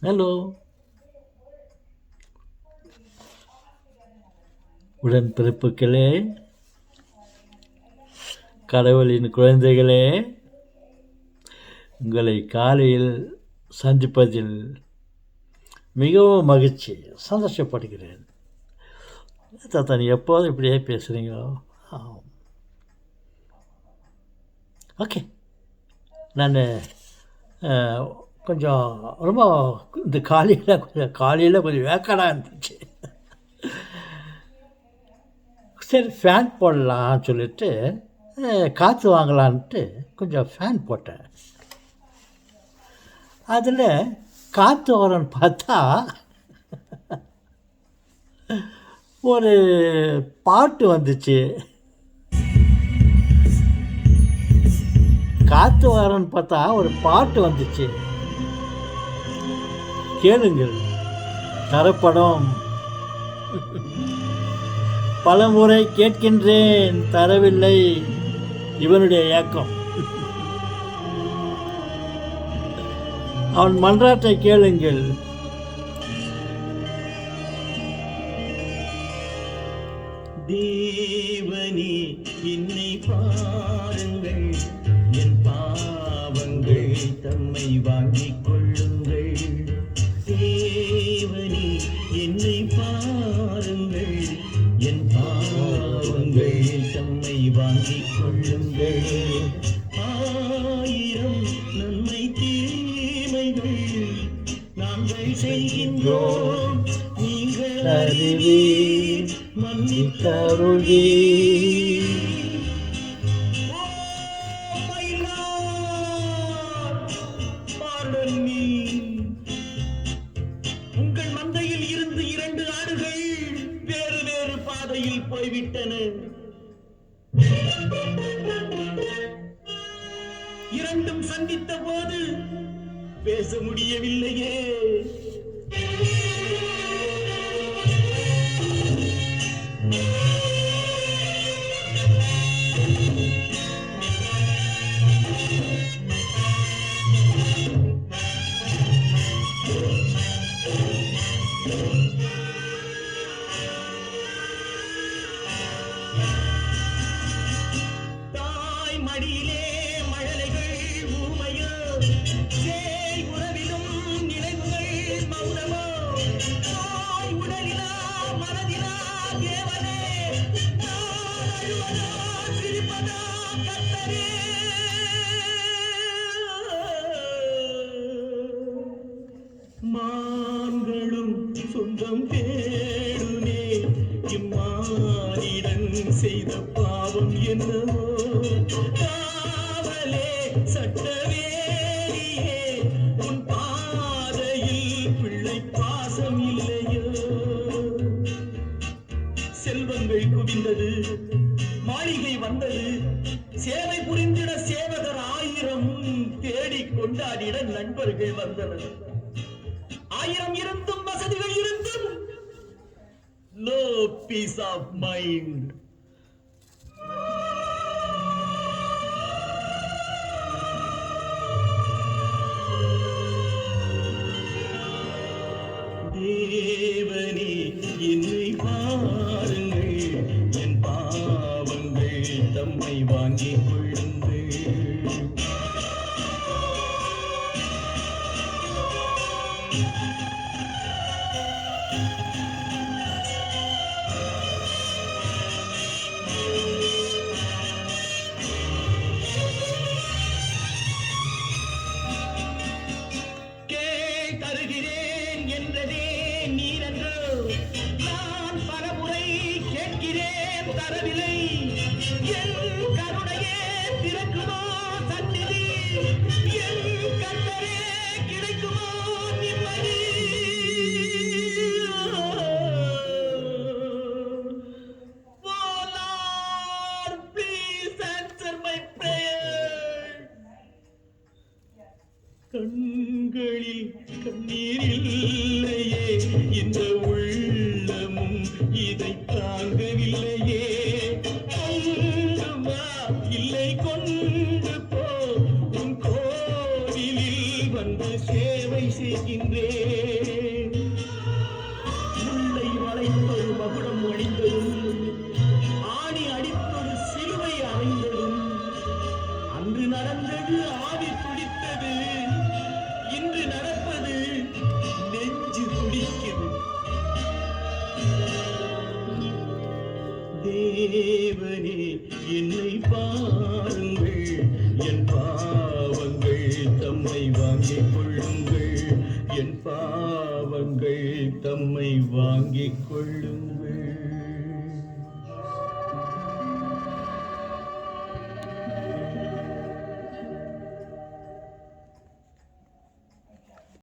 Hello உடன்பிறப்புகளே, கடவுளின் குழந்தைகளே, உங்களை காலையில் சந்திப்பதில் மிகவும் மகிழ்ச்சி, சந்தோஷப்படுகிறேன். தாத்தா நீ எப்போதும் இப்படியே பேசுகிறீங்க. ஓகே, நான் கொஞ்சம் ரொம்ப இந்த காலையில் கொஞ்சம் வேக்காடாக இருந்துச்சு. சரி ஃபேன் போடலான்னு சொல்லிட்டு காற்று வாங்கலான்ட்டு கொஞ்சம் ஃபேன் போட்டேன். அதில் காற்று வரன்னு பார்த்தா ஒரு பாட்டு வந்துச்சு. காற்று வரன்னு பார்த்தா ஒரு பாட்டு வந்துச்சு. கேளுங்கள். தரப்படம். பலமுறை கேட்கின்றேன், தரவில்லை. இவனுடைய ஏக்கம். அவன் மன்றாட்டை கேளுங்கள். தேவனே என்னை பாருங்கள், என் பாவங்கள் தம்மை வாங்கிக் கொள்ளுங்கள். தேவனே என்னை பாருங்கள், என் பாவங்கள் தம்மை வாங்கிக் கொள்ளுங்கள். ஆயிரம் நன்மை தீமைகள் நாங்கள் செய்கின்றோம், நீங்கள் அறிவீர், மன்னித்தருளீர். உங்கள் மந்தையில் இருந்து 2 ஆடுகள் வேறு வேறு பாதையில் போய்விட்டன. 2ம் சந்தித்த போது பேச முடியவில்லையே. தாய் மடியிலே மழலைகள் ஊமையோ, சேய் உறவிலும் நினைவுகள் மௌனமோ, தாய் உடலிலா மனதிலா தேவனே, நான் அழுவதா சிரிப்பதா கர்த்தரே. மான்களும் சொந்தம் தேடுமே, இம்மானிடன் செய்த பாவம் என்னவோ. காவலே சட்டவேலியே, உன் பாதையில் பிள்ளை பாசம் இல்லையோ. செல்வங்கள் குவிந்தது, மாளிகை வந்தது, சேவை புரிந்திட சேவகர் 1000 தேடிக் கொண்டாடிட நண்பர்கள் வந்தனர். 1000 இருந்தும் வசதிகள் இருந்தும் no peace of mind. தேவனே என்னை பாருங்கள், என் பாவங்கள் தம்மை வாங்கிக் கொள்ளுங்கள். தருகிறேன் என்றதே நீரன்றோ, நான் பலமுறை கேட்கிறேன் தரவில்லை. என் கருணையே திறக்குமோ சந்நிதி, என் கர்த்தரே கிடைக்குமோ நிம்மதி. Oh Lord, please answer my prayer. கண்களில் கண்ணீர் இல்லையே, இந்த உள்ளமும் இதை தாங்கவில்லையே. கொண்டுமா இல்லை கொண்டு போ, உன் கோவிலில் வந்து சேவை செய்கின்றேன். முல்லை வளைத்தொரு மகுடம் அணிந்ததும், ஆணி அடித்தொரு சிலுவை அறைந்ததும், அன்று நடந்தது ஆவி துடித்தது, இன்று நடப்பது நெஞ்சு துடிக்குது. தேவனே என்னை பாருங்கள், என் பாவங்கள் தம்மை வாங்கிக் கொள்ளுங்கள், என் பாவங்கள் தம்மை வாங்கிக் கொள்ளுங்கள்.